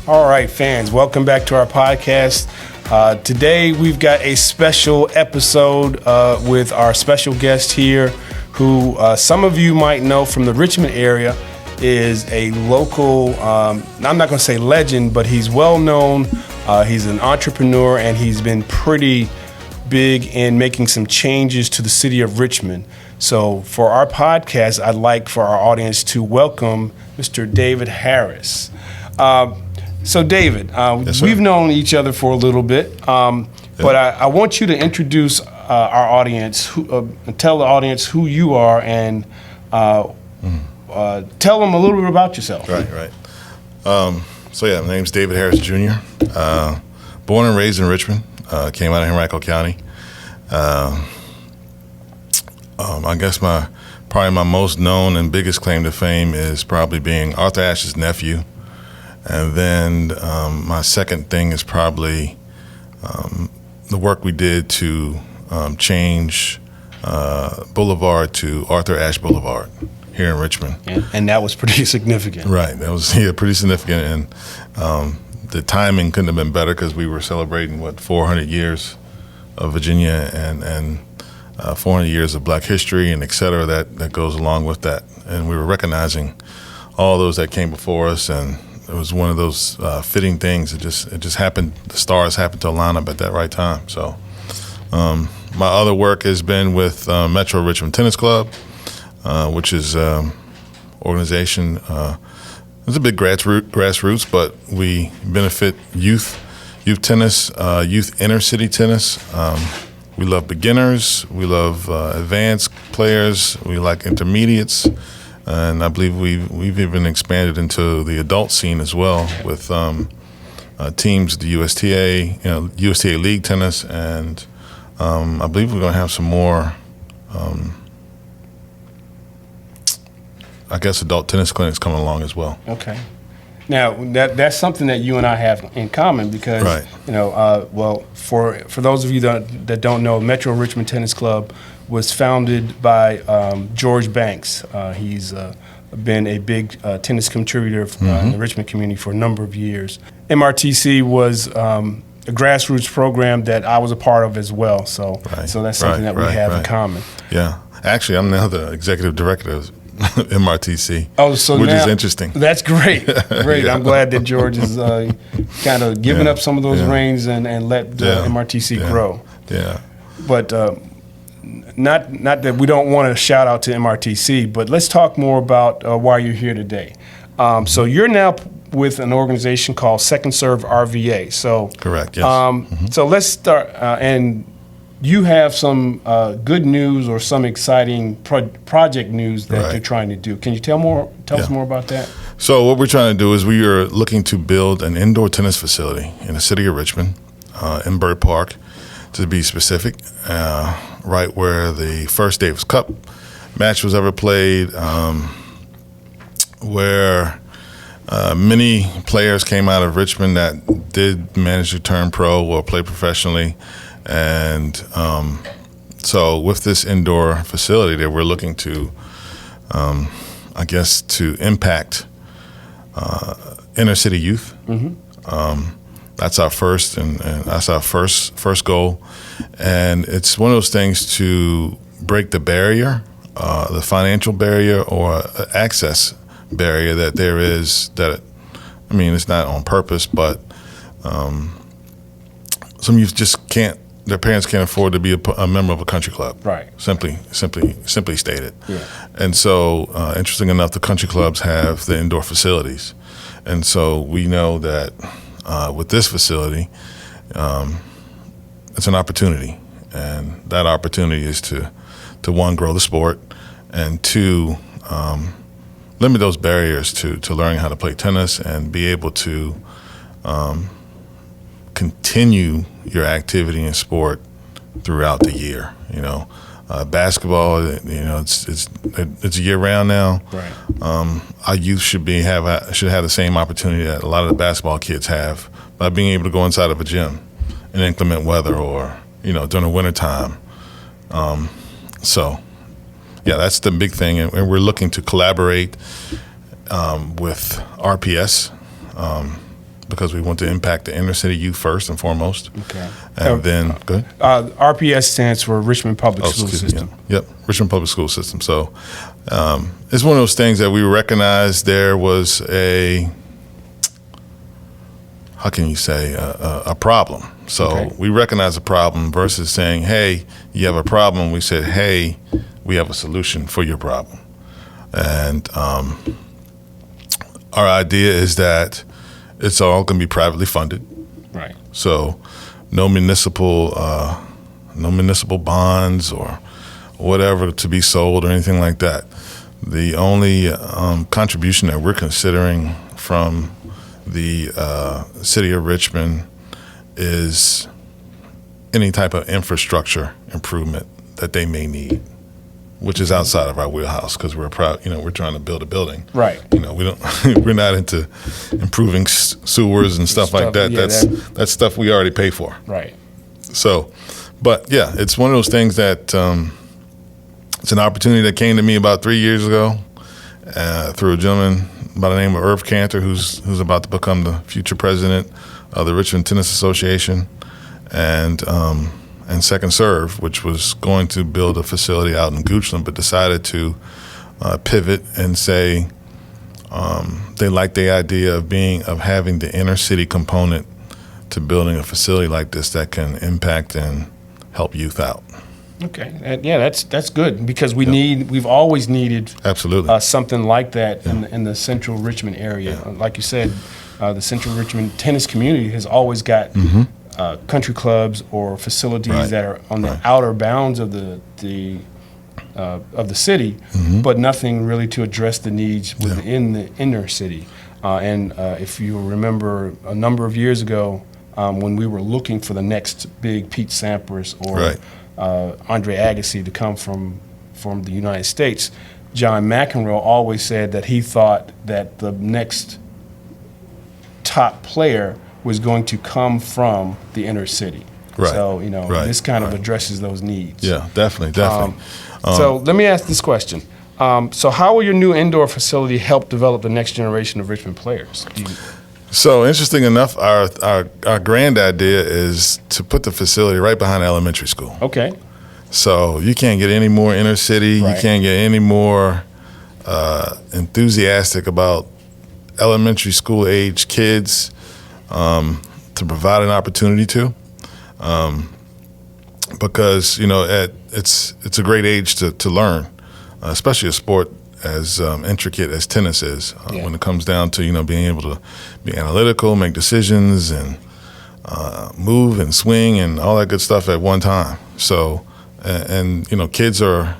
All right, fans, welcome back to our podcast. Today we've got a special episode with our special guest here who some of you might know from the Richmond area, is a local, I'm not going to say legend, but he's well known. He's an entrepreneur and he's been pretty big in making some changes to the city of Richmond. So for our podcast, I'd like for our audience to welcome Mr. David Harris. So David, Yes, we've known each other for a little bit, but I want you to introduce our audience, tell the audience who you are, and tell them a little bit about yourself. Right. My name's David Harris Jr. Born and raised in Richmond. Came out of Henrico County. I guess probably my most known and biggest claim to fame is probably being Arthur Ashe's nephew. And then my second thing is probably the work we did to change Boulevard to Arthur Ashe Boulevard here in Richmond. And that was pretty significant. Right. That was pretty significant. And the timing couldn't have been better because we were celebrating, 400 years of Virginia and 400 years of Black history and et cetera that goes along with that. And we were recognizing all those that came before us, and it was one of those fitting things. It just happened. The stars happened to line up at that right time. So my other work has been with Metro Richmond Tennis Club, which is organization. It's a big grassroots, but we benefit youth tennis, youth inner city tennis. We love beginners. We love advanced players. We like intermediates. And I believe we've even expanded into the adult scene as well with teams, the USTA, USTA League Tennis, and I believe we're going to have some more, adult tennis clinics coming along as well. Okay. Now that's something that you and I have in common because, right. For those of you that don't know, Metro Richmond Tennis Club was founded by George Banks. He's been a big tennis contributor in the Richmond community for a number of years. MRTC was a grassroots program that I was a part of as well. So that's something that we have in common. Yeah. Actually, I'm now the executive director of MRTC, which is interesting. That's great. Great. Yeah. I'm glad that George is kind of giving up some of those reins and let MRTC grow. Yeah. But not that we don't want to shout out to MRTC, but let's talk more about why you're here today. So you're now with an organization called Second Serve RVA. So correct. Yes. So let's start. And you have some good news or some exciting project news that you're trying to do. Can you tell us more about that? So what we're trying to do is we are looking to build an indoor tennis facility in the city of Richmond, in Byrd Park, to be specific, right where the first Davis Cup match was ever played, where many players came out of Richmond that did manage to turn pro or play professionally. And so with this indoor facility that we're looking to, to impact inner city youth. That's our first and that's our first goal. And it's one of those things to break the barrier, the financial barrier or access barrier that there is it's not on purpose, but some youth just can't. Their parents can't afford to be a member of a country club. Right. Simply stated. Yeah. And so, interesting enough, the country clubs have the indoor facilities, and so we know that with this facility, it's an opportunity, and that opportunity is to one, grow the sport, and two, limit those barriers to learning how to play tennis and be able to continue your activity in sport throughout the year. Basketball, it's year round now. Right. Our youth should have the same opportunity that a lot of the basketball kids have by being able to go inside of a gym in inclement weather or during the winter time. That's the big thing, and we're looking to collaborate with RPS. because we want to impact the inner city youth first and foremost. Okay. And then, go ahead. RPS stands for Richmond Public School System. Yeah. Yep, Richmond Public School System. So it's one of those things that we recognized there was a problem. So we recognize a problem versus saying, hey, you have a problem. We said, hey, we have a solution for your problem. And our idea is that it's all going to be privately funded. Right. So no municipal bonds or whatever to be sold or anything like that. The only contribution that we're considering from the city of Richmond is any type of infrastructure improvement that they may need, which is outside of our wheelhouse because we're trying to build a building. Right. We're not into improving sewers and stuff like that. Yeah, that's stuff we already pay for. Right. So, but yeah, it's one of those things that it's an opportunity that came to me about 3 years ago through a gentleman by the name of Irv Cantor, who's about to become the future president of the Richmond Tennis Association, and Second Serve, which was going to build a facility out in Goochland, but decided to pivot and say they like the idea of having the inner city component to building a facility like this that can impact and help youth out. Okay, that's good because we've always needed absolutely something like that in the central Richmond area. Yeah. Like you said, the central Richmond tennis community has always got country clubs or facilities that are on the outer bounds of the city, but nothing really to address the needs within the inner city. And if you remember, a number of years ago, when we were looking for the next big Pete Sampras or Andre Agassi to come from the United States, John McEnroe always said that he thought that the next top player was going to come from the inner city. Right. So, this kind of addresses those needs. Yeah, definitely. So let me ask this question. So how will your new indoor facility help develop the next generation of Richmond players? So interesting enough, our grand idea is to put the facility right behind the elementary school. Okay. So you can't get any more inner city. You can't get any more enthusiastic about elementary school age kids to provide an opportunity to, because it's a great age to learn, especially a sport as intricate as tennis is when it comes down to being able to be analytical, make decisions, and move and swing and all that good stuff at one time. So and kids are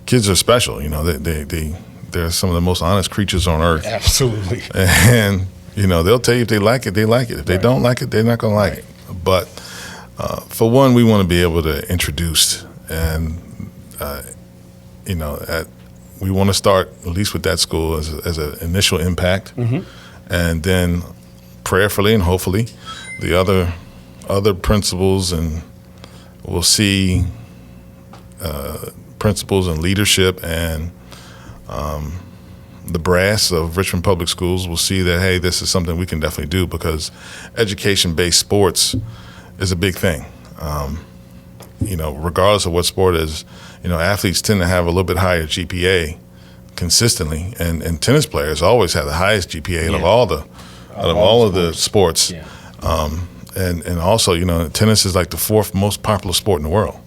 special. They're some of the most honest creatures on earth. Absolutely. And they'll tell you if they like it, they like it. If they don't like it, they're not going to like it. But for one, we want to be able to introduce and we want to start at least with that school as an initial impact, and then prayerfully and hopefully the other principals, and we'll see principals and leadership and the brass of Richmond Public Schools will see that, hey, this is something we can definitely do, because education-based sports is a big thing. Regardless of what sport it is, athletes tend to have a little bit higher GPA consistently, and tennis players always have the highest GPA out of all of the sports. Yeah. And also, tennis is like the fourth most popular sport in the world.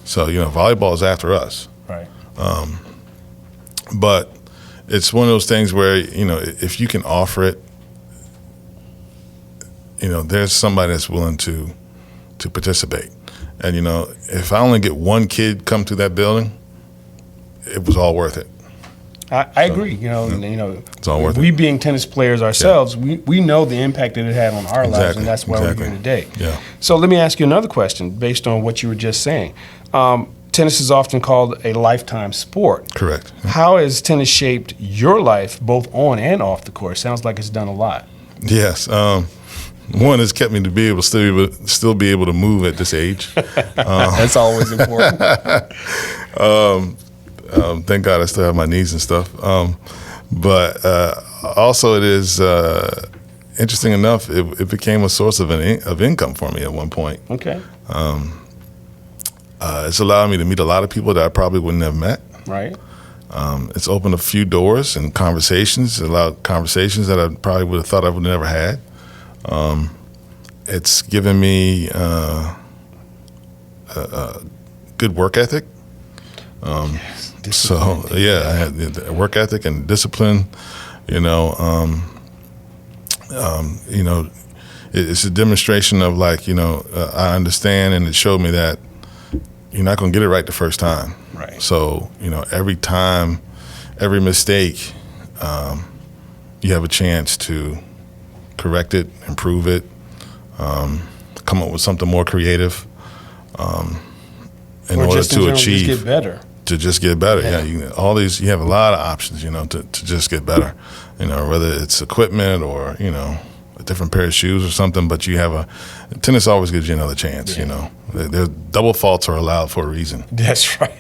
So, volleyball is after us. Right. But it's one of those things where, if you can offer it, there's somebody that's willing to participate. And, if I only get one kid come to that building, it was all worth it. I agree. It's all worth it. We being tennis players ourselves, we know the impact that it had on our lives, and that's why we're here today. Yeah. So let me ask you another question based on what you were just saying. Tennis is often called a lifetime sport. Correct. How has tennis shaped your life, both on and off the court? Sounds like it's done a lot. Yes. One has kept me to be able to still be able to move at this age. That's always important. Thank God I still have my knees and stuff. But also it is, interesting enough, it became a source of income for me at one point. Okay. It's allowed me to meet a lot of people that I probably wouldn't have met. Right. It's opened a few doors and conversations, allowed conversations that I probably would have thought I would have never had. It's given me a good work ethic. So yeah, I had the work ethic and discipline. It's a demonstration of I understand, and it showed me that you're not going to get it right the first time. Right. So every time, every mistake, you have a chance to correct it, improve it, come up with something more creative, in order to achieve. Just get better. To just get better, yeah. You have a lot of options, to just get better. Whether it's equipment or a different pair of shoes or something, but tennis always gives you another chance. Yeah. Double faults are allowed for a reason. That's right.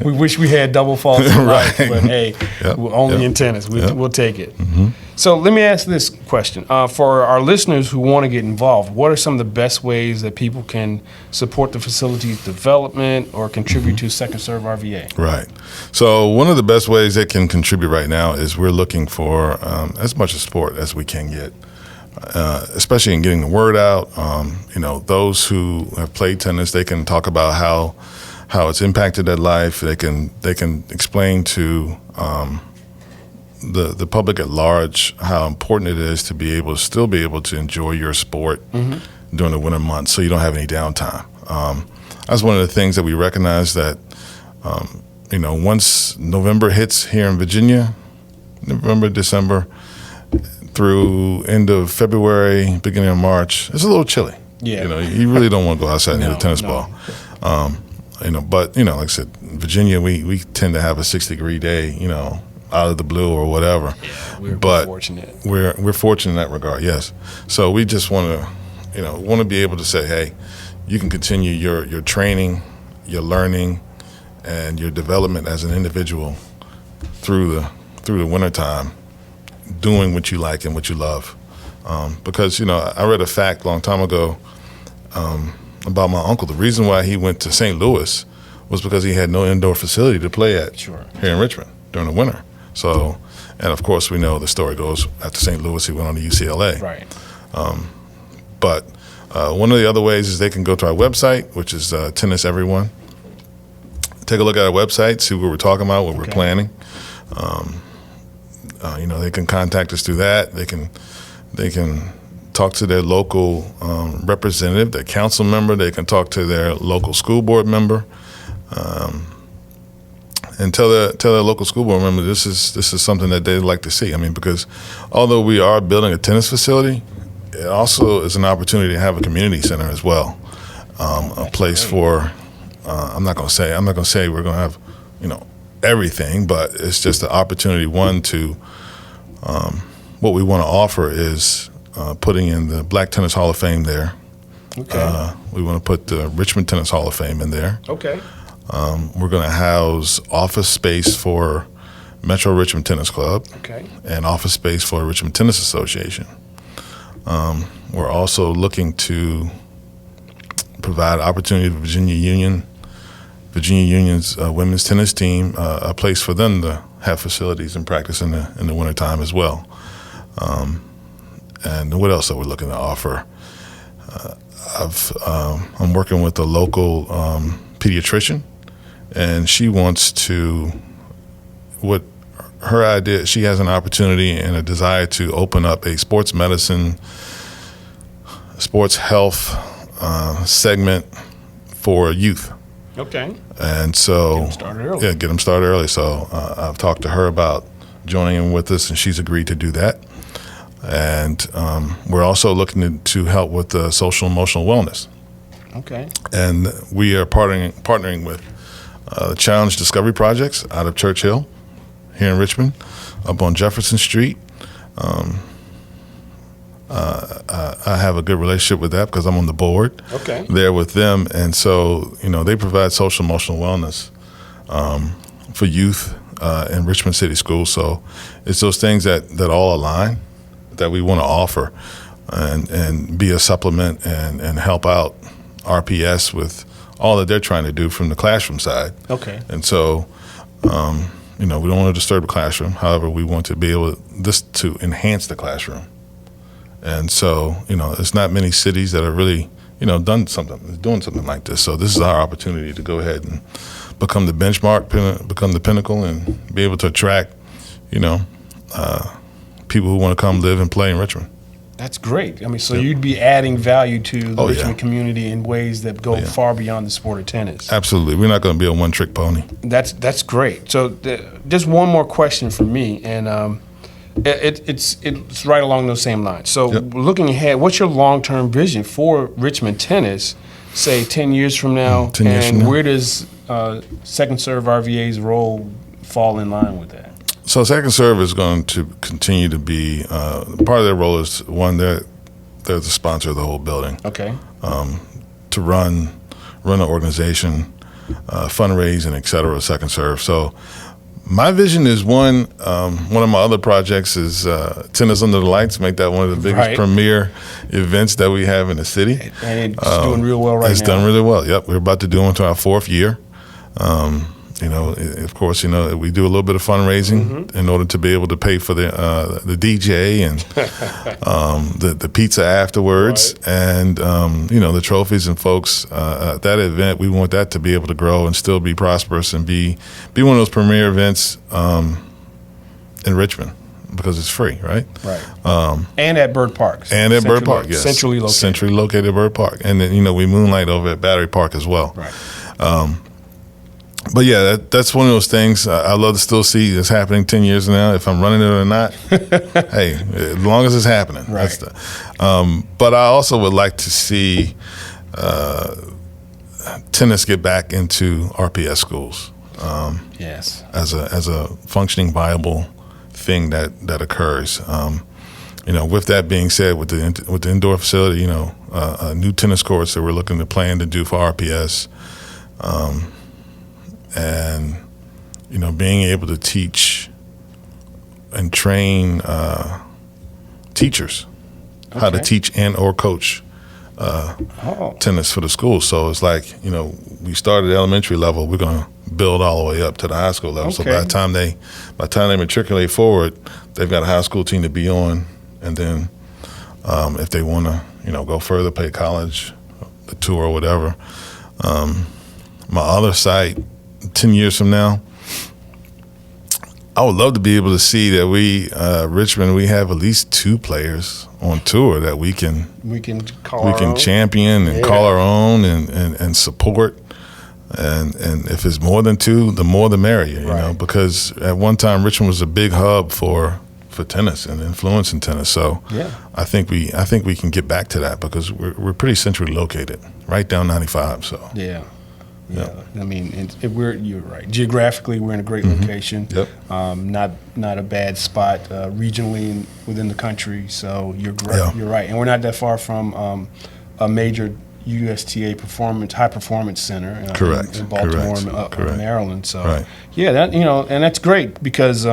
We wish we had double faults in life, but hey, we're only in tennis. We'll take it. Mm-hmm. So let me ask this question. For our listeners who want to get involved, what are some of the best ways that people can support the facility's development or contribute to Second Serve RVA? Right. So one of the best ways they can contribute right now is we're looking for as much support as we can get. Especially in getting the word out. Those who have played tennis, they can talk about how it's impacted their life. They can explain to the public at large how important it is to still be able to enjoy your sport during the winter months, so you don't have any downtime. That's one of the things that we recognize that once November hits here in Virginia, November, December, through end of February, beginning of March, it's a little chilly. Yeah. You really don't want to go outside and hit a tennis ball. But like I said, Virginia, we tend to have a 6-degree day, out of the blue or whatever. Yeah, we're fortunate. We're fortunate in that regard, yes. So we just want to be able to say, hey, you can continue your training, your learning, and your development as an individual through the wintertime, doing what you like and what you love. Because, I read a fact a long time ago about my uncle. The reason why he went to St. Louis was because he had no indoor facility to play at here in Richmond during the winter. So, and of course, we know the story goes, after St. Louis, he went on to UCLA. Right. But one of the other ways is they can go to our website, which is Tennis Everyone. Take a look at our website, see what we're talking about, what we're planning. They can contact us through that. They can talk to their local representative, their council member. They can talk to their local school board member, and tell their local school board member this is something that they'd like to see. I mean, because although we are building a tennis facility, it also is an opportunity to have a community center as well, a place for. I'm not going to say we're going to have everything, but it's just an opportunity. One to what we want to offer is putting in the Black Tennis Hall of Fame there. Okay. We want to put the Richmond Tennis Hall of Fame in there. Okay. We're going to house office space for Metro Richmond Tennis Club. Okay. And office space for Richmond Tennis Association. We're also looking to provide opportunity for Virginia Union's women's tennis team, a place for them to have facilities and practice in the wintertime as well. And what else are we looking to offer? I'm working with a local pediatrician, and she wants to, her idea, she has an opportunity and a desire to open up a sports medicine, sports health segment for youth. Okay. And so, get them started early. Yeah, get them started early. So I've talked to her about joining in with us, and she's agreed to do that. And we're also looking to help with the social emotional wellness. Okay. And we are partnering with the Challenge Discovery Projects out of Churchill here in Richmond, up on Jefferson Street. I have a good relationship with that because I'm on the board there with them. And so, they provide social emotional wellness for youth in Richmond City Schools. So it's those things that all align. that we want to offer, and be a supplement and help out RPS with all that they're trying to do from the classroom side. Okay. And so, we don't want to disturb the classroom. However, we want to be able to enhance the classroom. And so, there's not many cities that have really, doing something like this. So this is our opportunity to go ahead and become the benchmark, become the pinnacle, and be able to attract, people who want to come live and play in Richmond. That's great. I mean, so you'd be adding value to the Richmond yeah. community in ways that go far beyond the sport of tennis. Absolutely. We're not going to be a one-trick pony. That's great. So just one more question for me, and it's right along those same lines. So looking ahead, what's your long-term vision for Richmond tennis, say 10 years from now? 10 years from now. Where does Second Serve RVA's role fall in line with that? So Second Serve is going to continue to be part of their role is one, they're the sponsor of the whole building. Okay. To run an organization, fundraise, and et cetera, Second Serve. So my vision is one of my other projects is Tennis Under the Lights, make that one of the biggest premier events that we have in the city. And it's doing real well right now. It's done really well. Yep, we're about to do into our 4th year. Of course, we do a little bit of fundraising in order to be able to pay for the DJ and the pizza afterwards, and the trophies and folks. At that event, we want that to be able to grow and still be prosperous and be one of those premier events in Richmond because it's free, right? Right. And at Byrd Park. And at Byrd Park, yes. Centrally located. Centrally located at Byrd Park, and then we moonlight over at Battery Park as well. Right. But yeah, that's one of those things I love to still see that's happening 10 years from now. If I'm running it or not, hey, as long as it's happening. Right. But I also would like to see tennis get back into RPS schools. Yes. As a functioning, viable thing that occurs. With that being said, with the indoor facility, new tennis courts that we're looking to plan to do for RPS. And being able to teach and train teachers how to teach and or coach tennis for the school. So it's like we started at elementary level. We're going to build all the way up to the high school level. So by the time they matriculate forward, they've got a high school team to be on, and then if they want to go further, play college, the tour or whatever. My other site. 10 years from now, I would love to be able to see that Richmond, we have at least 2 players on tour that we can champion and call our own and support. And if it's more than 2, the more the merrier, because at one time Richmond was a big hub for tennis and influence in tennis. So I think we can get back to that because we're pretty centrally located, right down 95. So yeah. I mean, you're right. Geographically, we're in a great location. Yep. Not a bad spot regionally within the country. So you're right, and we're not that far from a major USTA high performance center in Baltimore, and Maryland. So and that's great because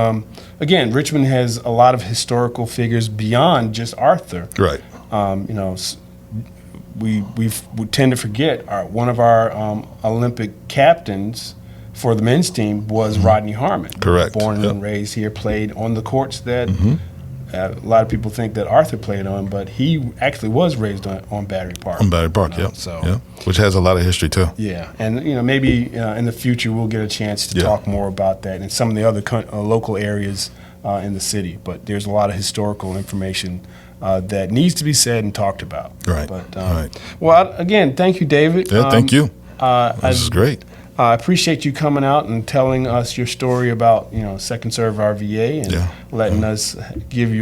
again, Richmond has a lot of historical figures beyond just Arthur. Right. We tend to forget one of our Olympic captains for the men's team was Rodney Harmon. Correct. Born and raised here, played on the courts that a lot of people think that Arthur played on, but he actually was raised on Battery Park. On Battery Park, which has a lot of history too. Yeah, and maybe in the future we'll get a chance to talk more about that and some of the other local areas in the city. But there's a lot of historical information that needs to be said and talked about. Right. But well, again, thank you, David. Yeah, thank you. This is great. I appreciate you coming out and telling us your story about Second Serve RVA and letting us give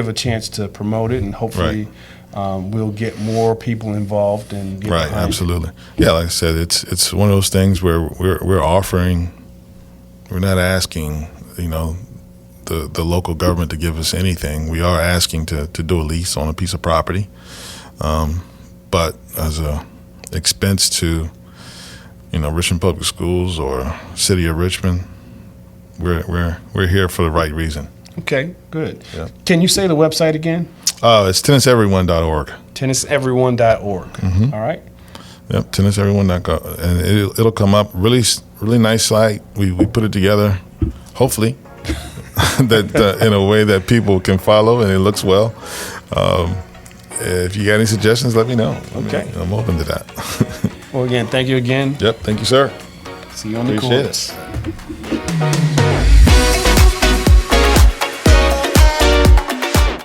a chance to promote it, and hopefully we'll get more people involved and get absolutely. Yeah, like I said, it's one of those things where we're offering. We're not asking the local government to give us anything. We are asking to do a lease on a piece of property, but as a expense to Richmond Public Schools or City of Richmond, we're here for the right reason. Okay, good. Yeah. Can you say the website again? It's tenniseveryone.org. Tenniseveryone.org. All right. Yep, tenniseveryone.org, and it'll come up. Really nice site. We put it together, hopefully, that in a way that people can follow and it looks well. If you got any suggestions, let me know. Okay. I'm open to that. Well, again, thank you again. Yep, thank you, sir. See you on the Appreciate course. it.